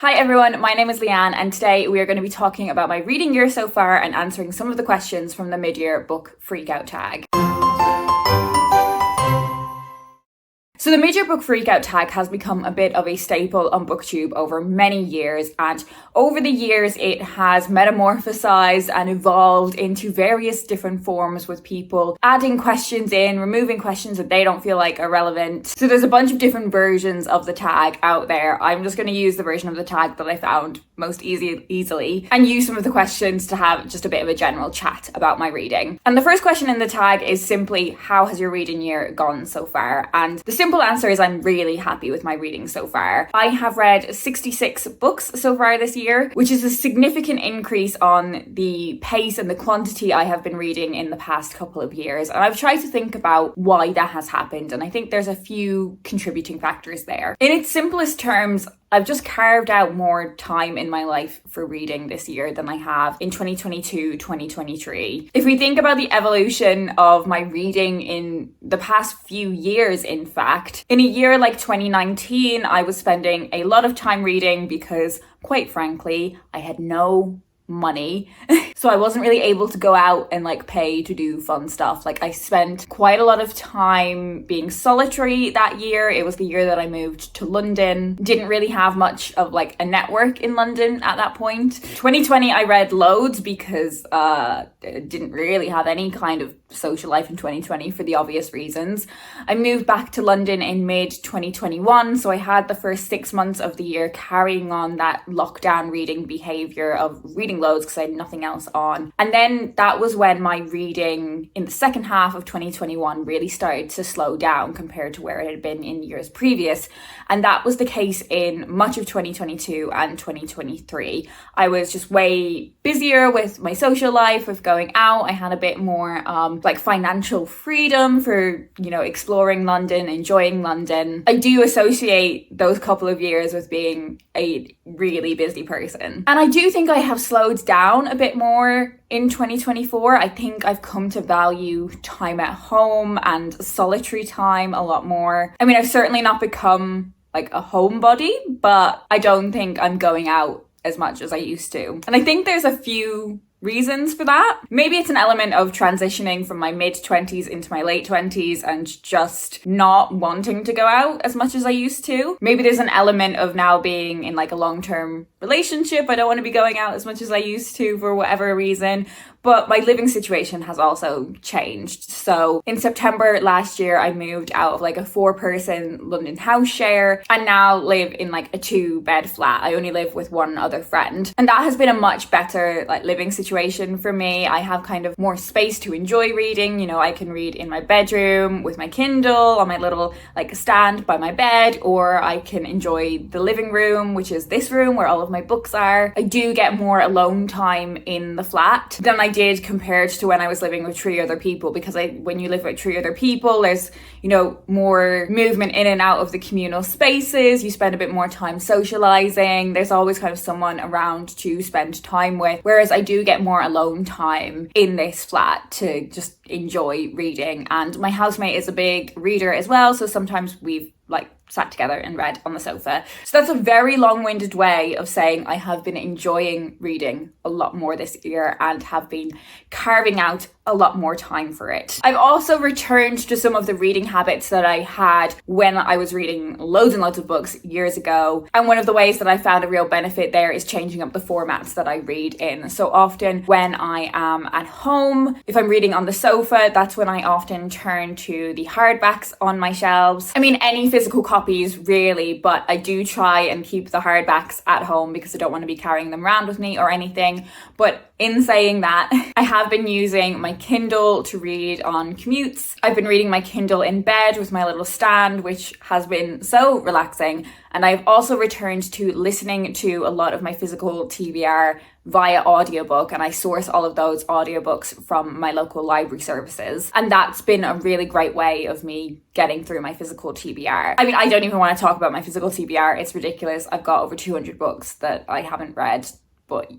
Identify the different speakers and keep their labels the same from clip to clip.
Speaker 1: Hi everyone, my name is Leanne and today we are going to be talking about my reading year so far and answering some of the questions from the mid-year book freakout tag. So the mid-year book freakout tag has become a bit of a staple on BookTube over many years, and over the years it has metamorphosized and evolved into various different forms, with people adding questions in, removing questions that they don't feel like are relevant. So there's a bunch of different versions of the tag out there. I'm just going to use the version of the tag that I found most easily and use some of the questions to have just a bit of a general chat about my reading. And the first question in the tag is simply, how has your reading year gone so far? And the simple answer is I'm really happy with my reading so far. I have read 66 books so far this year, which is a significant increase on the pace and the quantity I have been reading in the past couple of years. And I've tried to think about why that has happened, and I think there's a few contributing factors there. In its simplest terms, I've just carved out more time in my life for reading this year than I have in 2022, 2023. If we think about the evolution of my reading in the past few years, in fact, in a year like 2019, I was spending a lot of time reading because, quite frankly, I had no money. So I wasn't really able to go out and pay to do fun stuff. I spent quite a lot of time being solitary that year. It was the year that I moved to London. Didn't really have much of a network in London at that point. 2020 I read loads because didn't really have any kind of social life in 2020 for the obvious reasons. I moved back to London in mid 2021, so I had the first 6 months of the year carrying on that lockdown reading behavior of reading loads because I had nothing else on. And then that was when my reading in the second half of 2021 really started to slow down compared to where it had been in years previous. And that was the case in much of 2022 and 2023. I was just way busier with my social life, with going out. I had a bit more financial freedom for, exploring London, enjoying London. I do associate those couple of years with being a really busy person. And I do think I have slowed down a bit more in 2024. I think I've come to value time at home and solitary time a lot more. I mean, I've certainly not become a homebody, but I don't think I'm going out as much as I used to. And I think there's a few reasons for that. Maybe it's an element of transitioning from my mid-20s into my late 20s and just not wanting to go out as much as I used to. Maybe there's an element of now being in a long-term relationship. I don't want to be going out as much as I used to for whatever reason. But my living situation has also changed. So in September last year, I moved out of a 4-person London house share and now live in a 2-bed flat. I only live with one other friend. And that has been a much better living situation for me. I have kind of more space to enjoy reading. I can read in my bedroom with my Kindle on my little stand by my bed, or I can enjoy the living room, which is this room where all of my books are. I do get more alone time in the flat than I did compared to when I was living with 3 other people, because when you live with 3 other people, there's more movement in and out of the communal spaces. You spend a bit more time socializing. There's always kind of someone around to spend time with, whereas I do get more alone time in this flat to just enjoy reading. And my housemate is a big reader as well, so sometimes we've sat together and read on the sofa. So that's a very long-winded way of saying I have been enjoying reading a lot more this year and have been carving out a lot more time for it. I've also returned to some of the reading habits that I had when I was reading loads and loads of books years ago. And one of the ways that I found a real benefit there is changing up the formats that I read in. So often when I am at home, if I'm reading on the sofa, that's when I often turn to the hardbacks on my shelves. I mean, any physical copies really, but I do try and keep the hardbacks at home because I don't want to be carrying them around with me or anything. But in saying that, I have been using my Kindle to read on commutes. I've been reading my Kindle in bed with my little stand, which has been so relaxing. And I've also returned to listening to a lot of my physical TBR via audiobook, and I source all of those audiobooks from my local library services. And that's been a really great way of me getting through my physical TBR. I mean, I don't even want to talk about my physical TBR. It's ridiculous. I've got over 200 books that I haven't read, but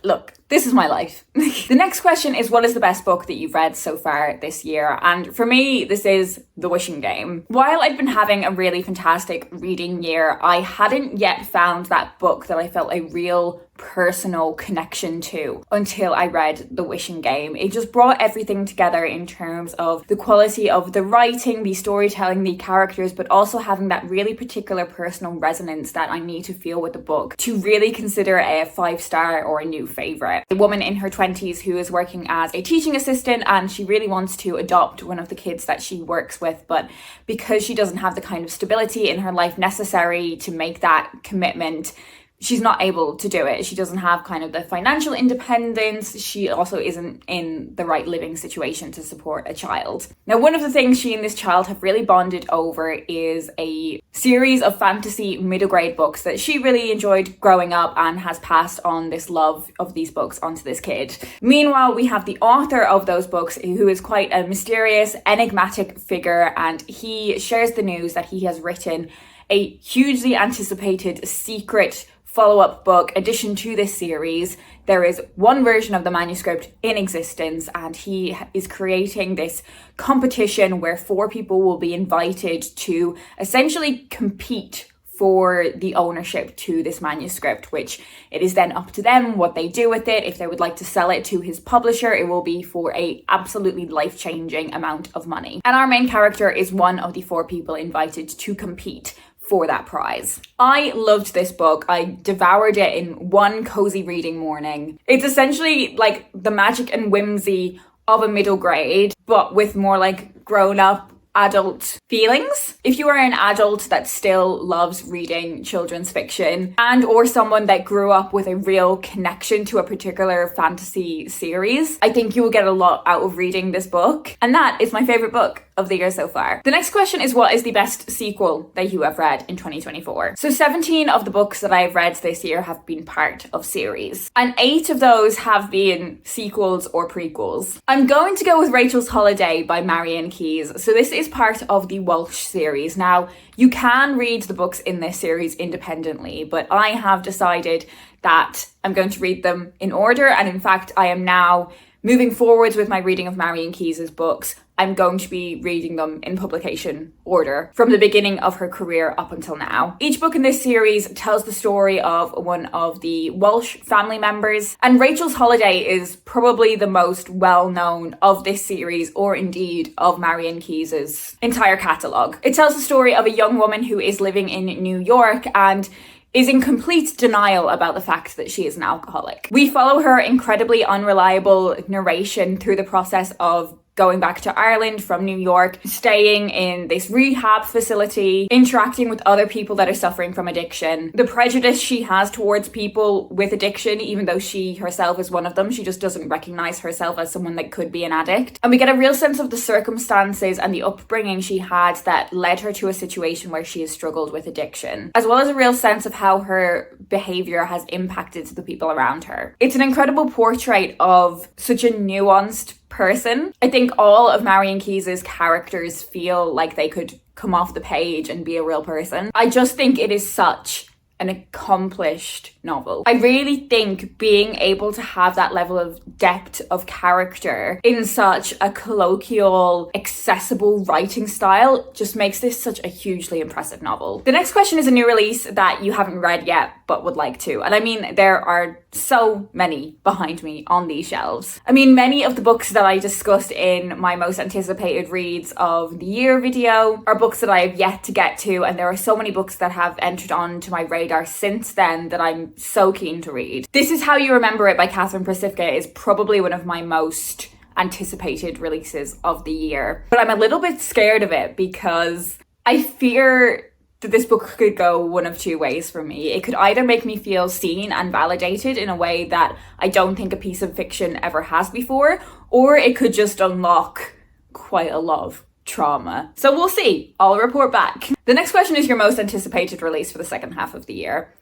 Speaker 1: look, This is my life. The next question is, what is the best book that you've read so far this year? And for me, this is The Wishing Game. While I've been having a really fantastic reading year, I hadn't yet found that book that I felt a real personal connection to until I read The Wishing Game. It just brought everything together in terms of the quality of the writing, the storytelling, the characters, but also having that really particular personal resonance that I need to feel with the book to really consider it a 5-star or a new favourite. A woman in her 20s who is working as a teaching assistant, and she really wants to adopt one of the kids that she works with, but because she doesn't have the kind of stability in her life necessary to make that commitment, she's not able to do it. She doesn't have kind of the financial independence. She also isn't in the right living situation to support a child. Now, one of the things she and this child have really bonded over is a series of fantasy middle grade books that she really enjoyed growing up and has passed on this love of these books onto this kid. Meanwhile, we have the author of those books, who is quite a mysterious, enigmatic figure, and he shares the news that he has written a hugely anticipated secret follow-up book addition to this series. There is one version of the manuscript in existence, and he is creating this competition where 4 people will be invited to essentially compete for the ownership to this manuscript, which it is then up to them what they do with it. If they would like to sell it to his publisher, it will be for a absolutely life-changing amount of money. And our main character is one of the 4 people invited to compete for that prize. I loved this book. I devoured it in one cozy reading morning. It's essentially like the magic and whimsy of a middle grade, but with more like grown-up adult feelings. If you are an adult that still loves reading children's fiction, and or someone that grew up with a real connection to a particular fantasy series, I think you will get a lot out of reading this book. And that is my favorite book of the year so far. The next question is, what is the best sequel that you have read in 2024? So 17 of the books that I have read this year have been part of series, and 8 of those have been sequels or prequels. I'm going to go with Rachel's Holiday by Marian Keyes. So this is part of the Welsh series. Now, you can read the books in this series independently, but I have decided that I'm going to read them in order, and in fact, I am now moving forwards with my reading of Marian Keyes' books. I'm going to be reading them in publication order from the beginning of her career up until now. Each book in this series tells the story of one of the Welsh family members, and Rachel's Holiday is probably the most well-known of this series, or indeed of Marian Keyes' entire catalogue. It tells the story of a young woman who is living in New York and is in complete denial about the fact that she is an alcoholic. We follow her incredibly unreliable narration through the process of going back to Ireland from New York, staying in this rehab facility, interacting with other people that are suffering from addiction, the prejudice she has towards people with addiction, even though she herself is one of them. She just doesn't recognize herself as someone that could be an addict. And we get a real sense of the circumstances and the upbringing she had that led her to a situation where she has struggled with addiction, as well as a real sense of how her behavior has impacted the people around her. It's an incredible portrait of such a nuanced person. I think all of Marian Keyes' characters feel like they could come off the page and be a real person. I just think it is such an accomplished novel. I really think being able to have that level of depth of character in such a colloquial, accessible writing style just makes this such a hugely impressive novel. The next question is a new release that you haven't read yet but would like to. And I mean, there are so many behind me on these shelves. I mean, many of the books that I discussed in my most anticipated reads of the year video are books that I have yet to get to, and there are so many books that have entered onto my radar since then that I'm so keen to read. This Is How You Remember It by Catherine Pacifica is probably one of my most anticipated releases of the year, but I'm a little bit scared of it because I fear that this book could go one of two ways for me. It could either make me feel seen and validated in a way that I don't think a piece of fiction ever has before, or it could just unlock quite a lot of trauma. So we'll see. I'll report back. The next question is your most anticipated release for the second half of the year.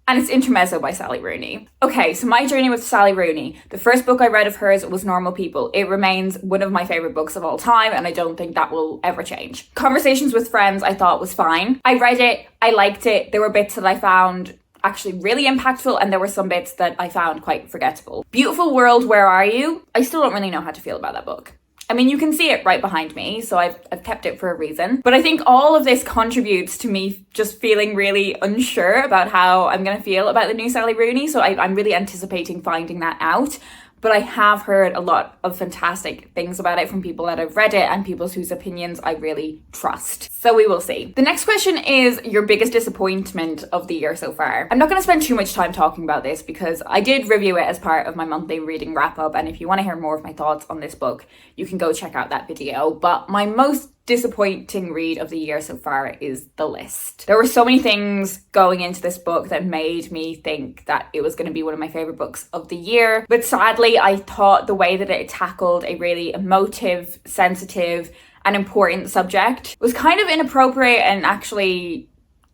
Speaker 1: And it's Intermezzo by Sally Rooney. Okay, so my journey with Sally Rooney. The first book I read of hers was Normal People. It remains one of my favourite books of all time, and I don't think that will ever change. Conversations with Friends I thought was fine. I read it, I liked it. There were bits that I found actually really impactful, and there were some bits that I found quite forgettable. Beautiful World, Where Are You? I still don't really know how to feel about that book. I mean, you can see it right behind me, so I've kept it for a reason. But I think all of this contributes to me just feeling really unsure about how I'm going to feel about the new Sally Rooney. So I'm really anticipating finding that out. But I have heard a lot of fantastic things about it from people that have read it and people whose opinions I really trust. So we will see. The next question is your biggest disappointment of the year so far. I'm not going to spend too much time talking about this because I did review it as part of my monthly reading wrap up. And if you want to hear more of my thoughts on this book, you can go check out that video. But my most disappointing read of the year so far is The List. There were so many things going into this book that made me think that it was going to be one of my favorite books of the year. But sadly, I thought the way that it tackled a really emotive, sensitive, and important subject was kind of inappropriate and actually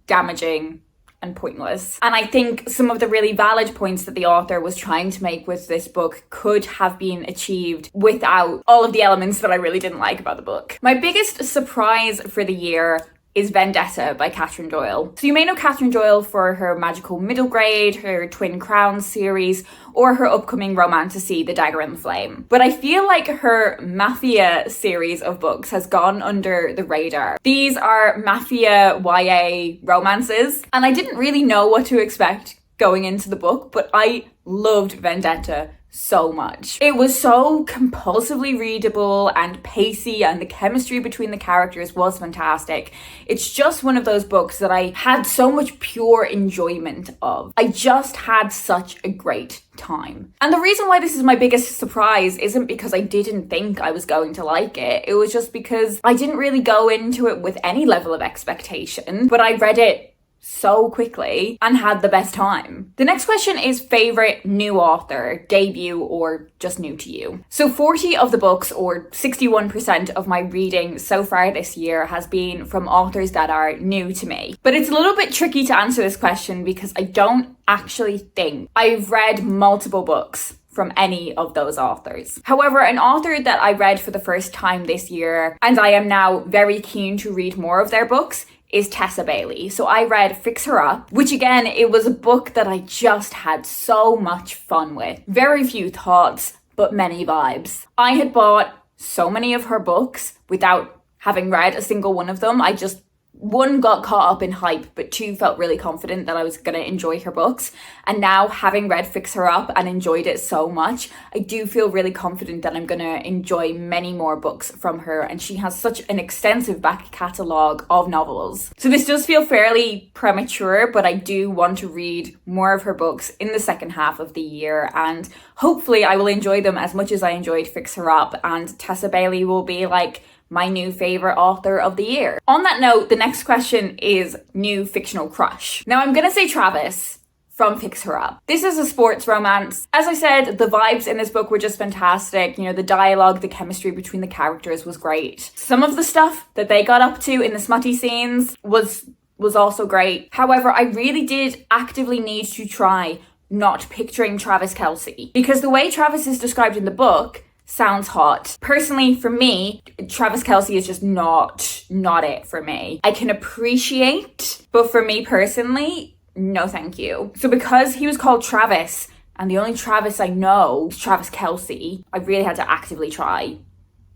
Speaker 1: damaging and pointless. And I think some of the really valid points that the author was trying to make with this book could have been achieved without all of the elements that I really didn't like about the book. My biggest surprise for the year is Vendetta by Catherine Doyle. So you may know Catherine Doyle for her Magical Middle Grade, her Twin Crowns series, or her upcoming romantasy, The Dagger and the Flame. But I feel like her Mafia series of books has gone under the radar. These are Mafia YA romances, and I didn't really know what to expect going into the book, but I loved Vendetta so much. It was so compulsively readable and pacey, and the chemistry between the characters was fantastic. It's just one of those books that I had so much pure enjoyment of. I just had such a great time. And the reason why this is my biggest surprise isn't because I didn't think I was going to like it. It was just because I didn't really go into it with any level of expectation, but I read it so quickly and had the best time. The next question is favorite new author, debut, or just new to you. So 40 of the books, or 61% of my reading so far this year, has been from authors that are new to me. But it's a little bit tricky to answer this question because I don't actually think I've read multiple books from any of those authors. However, an author that I read for the first time this year, and I am now very keen to read more of their books, is Tessa Bailey. So I read Fix Her Up, which again, it was a book that I just had so much fun with. Very few thoughts, but many vibes. I had bought so many of her books without having read a single one of them. I just, one, got caught up in hype, but two, felt really confident that I was going to enjoy her books. And now, having read Fix Her Up and enjoyed it so much, I do feel really confident that I'm going to enjoy many more books from her. And she has such an extensive back catalogue of novels. So this does feel fairly premature, but I do want to read more of her books in the second half of the year. And hopefully I will enjoy them as much as I enjoyed Fix Her Up. And Tessa Bailey will be like my new favorite author of the year. On that note, the next question is new fictional crush. Now I'm gonna say Travis from Fix Her Up. This is a sports romance. As I said, the vibes in this book were just fantastic. You know, the dialogue, the chemistry between the characters was great. Some of the stuff that they got up to in the smutty scenes was also great. However, I really did actively need to try not picturing Travis Kelce, because the way Travis is described in the book sounds hot. Personally, for me, Travis Kelce is just not it for me. I can appreciate, but for me personally, no thank you. So because he was called Travis, and the only Travis I know is Travis Kelce, I really had to actively try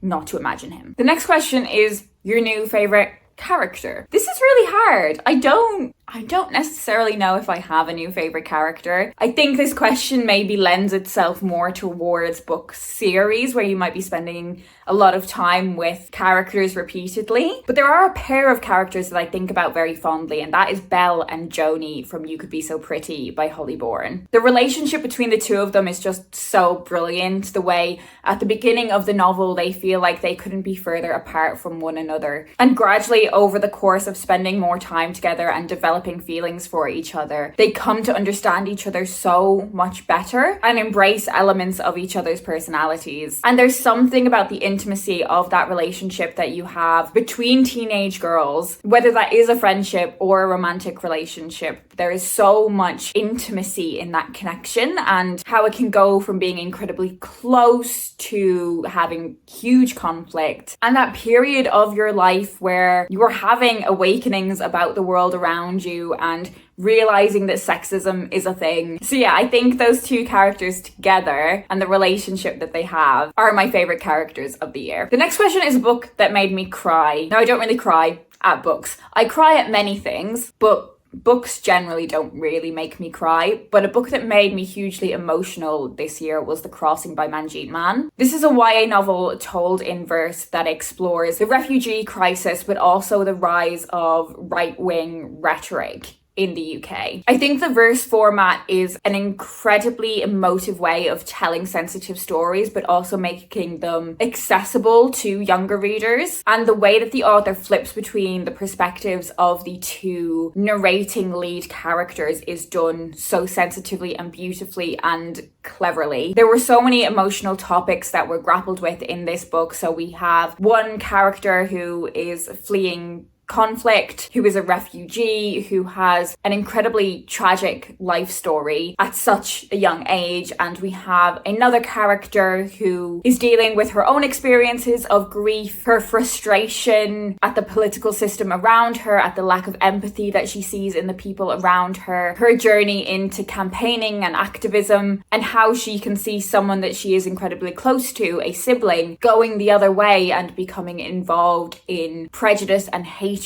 Speaker 1: not to imagine him. The next question is your new favorite character. This is really hard. I don't necessarily know if I have a new favorite character. I think this question maybe lends itself more towards book series where you might be spending a lot of time with characters repeatedly. But there are a pair of characters that I think about very fondly, and that is Belle and Joni from You Could Be So Pretty by Holly Bourne. The relationship between the two of them is just so brilliant. The way at the beginning of the novel they feel like they couldn't be further apart from one another. And gradually over the course of spending more time together and developing feelings for each other, they come to understand each other so much better and embrace elements of each other's personalities. And there's something about the intimacy of that relationship that you have between teenage girls, whether that is a friendship or a romantic relationship. There is so much intimacy in that connection, and how it can go from being incredibly close to having huge conflict. And that period of your life where you are having awakenings about the world around you and realizing that sexism is a thing. So yeah, I think those two characters together and the relationship that they have are my favorite characters of the year. The next question is a book that made me cry. Now, I don't really cry at books. I cry at many things, but books generally don't really make me cry, but a book that made me hugely emotional this year was The Crossing by Manjeet Mann. This is a YA novel told in verse that explores the refugee crisis, but also the rise of right-wing rhetoric in the UK. I think the verse format is an incredibly emotive way of telling sensitive stories, but also making them accessible to younger readers. And the way that the author flips between the perspectives of the two narrating lead characters is done so sensitively and beautifully and cleverly. There were so many emotional topics that were grappled with in this book. So we have one character who is fleeing conflict, who is a refugee, who has an incredibly tragic life story at such a young age. And we have another character who is dealing with her own experiences of grief, her frustration at the political system around her, at the lack of empathy that she sees in the people around her, her journey into campaigning and activism, and how she can see someone that she is incredibly close to, a sibling, going the other way and becoming involved in prejudice and hatred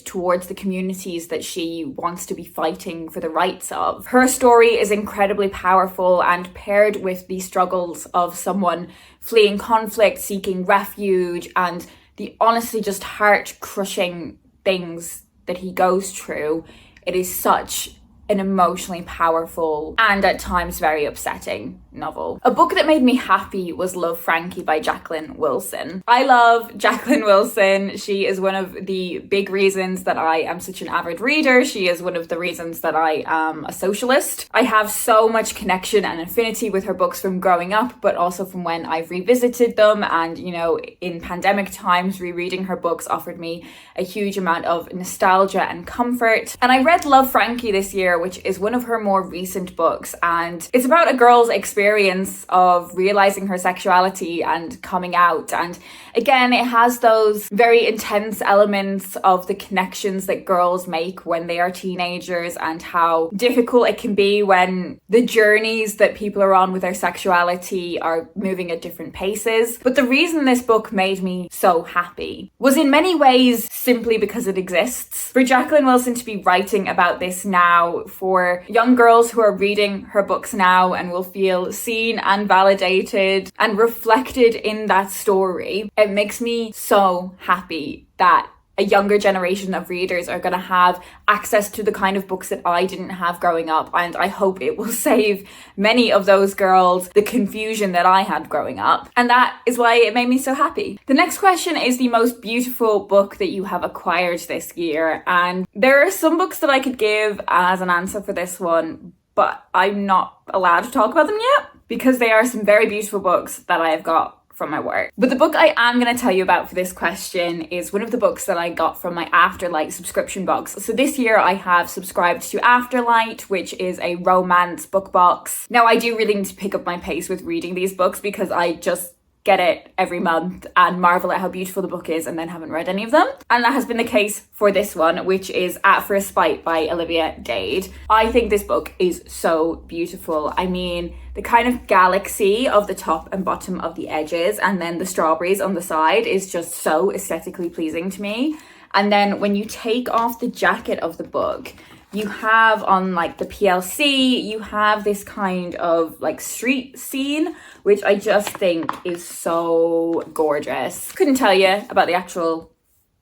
Speaker 1: towards the communities that she wants to be fighting for the rights of. Her story is incredibly powerful, and paired with the struggles of someone fleeing conflict, seeking refuge, and the honestly just heart-crushing things that he goes through, it is such an emotionally powerful and at times very upsetting novel. A book that made me happy was Love, Frankie by Jacqueline Wilson. I love Jacqueline Wilson. She is one of the big reasons that I am such an avid reader. She is one of the reasons that I am a socialist. I have so much connection and affinity with her books from growing up, but also from when I've revisited them. And, you know, in pandemic times, rereading her books offered me a huge amount of nostalgia and comfort. And I read Love, Frankie this year, which is one of her more recent books. And it's about a girl's experience of realizing her sexuality and coming out. And again, it has those very intense elements of the connections that girls make when they are teenagers and how difficult it can be when the journeys that people are on with their sexuality are moving at different paces. But the reason this book made me so happy was in many ways simply because it exists. For Jacqueline Wilson to be writing about this now, for young girls who are reading her books now and will feel seen and validated and reflected in that story, it makes me so happy that a younger generation of readers are going to have access to the kind of books that I didn't have growing up, and I hope it will save many of those girls the confusion that I had growing up, and that is why it made me so happy. The next question is the most beautiful book that you have acquired this year, and there are some books that I could give as an answer for this one, but I'm not allowed to talk about them yet because they are some very beautiful books that I have got from my work. But the book I am going to tell you about for this question is one of the books that I got from my Afterlight subscription box. So this year I have subscribed to Afterlight, which is a romance book box. Now, I do really need to pick up my pace with reading these books because I just get it every month and marvel at how beautiful the book is and then haven't read any of them. And that has been the case for this one, which is At First Bite by Olivia Dade. I think this book is so beautiful. I mean, the kind of galaxy of the top and bottom of the edges and then the strawberries on the side is just so aesthetically pleasing to me. And then when you take off the jacket of the book, you have on like the PLC, you have this kind of like street scene, which I just think is so gorgeous. Couldn't tell you about the actual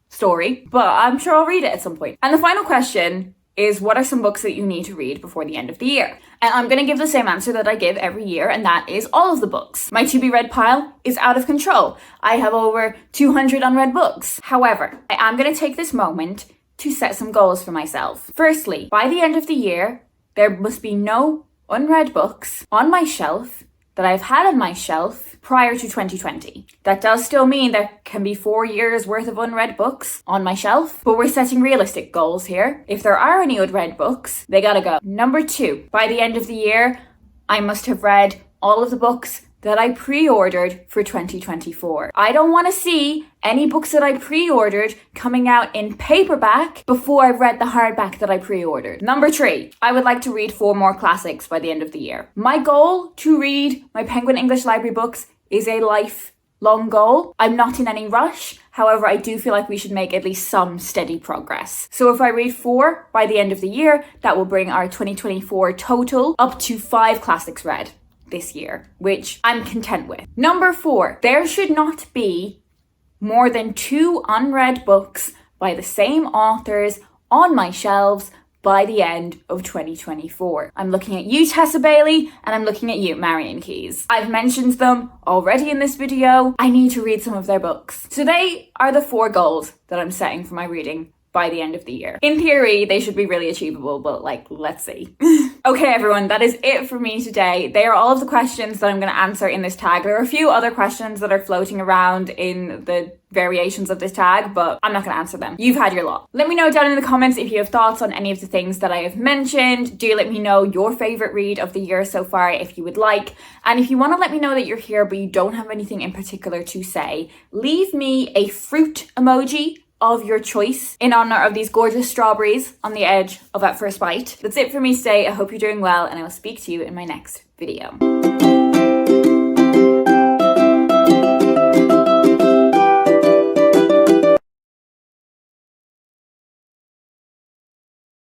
Speaker 1: story, but I'm sure I'll read it at some point. And the final question is, what are some books that you need to read before the end of the year? And I'm going to give the same answer that I give every year, and that is all of the books. My to-be-read pile is out of control. I have over 200 unread books. However, I am going to take this moment to set some goals for myself. Firstly, by the end of the year, there must be no unread books on my shelf that I've had on my shelf prior to 2020. That does still mean there can be 4 years worth of unread books on my shelf, but we're setting realistic goals here. If there are any unread books, they gotta go. Number 2, by the end of the year, I must have read all of the books that I pre-ordered for 2024. I don't want to see any books that I pre-ordered coming out in paperback before I've read the hardback that I pre-ordered. Number 3, I would like to read 4 more classics by the end of the year. My goal to read my Penguin English Library books is a lifelong goal. I'm not in any rush. However, I do feel like we should make at least some steady progress. So if I read 4 by the end of the year, that will bring our 2024 total up to 5 classics read this year, which I'm content with. Number 4, there should not be more than 2 unread books by the same authors on my shelves by the end of 2024. I'm looking at you, Tessa Bailey, and I'm looking at you, Marian Keyes. I've mentioned them already in this video. I need to read some of their books. So they are the 4 goals that I'm setting for my reading by the end of the year. In theory, they should be really achievable, but let's see. Okay, everyone, that is it for me today. They are all of the questions that I'm going to answer in this tag. There are a few other questions that are floating around in the variations of this tag, but I'm not going to answer them. You've had your lot. Let me know down in the comments if you have thoughts on any of the things that I have mentioned. Do let me know your favorite read of the year so far if you would like. And if you want to let me know that you're here but you don't have anything in particular to say, leave me a fruit emoji of your choice in honor of these gorgeous strawberries on the edge of At First Bite. That's it for me today. I hope you're doing well, and I will speak to you in my next video.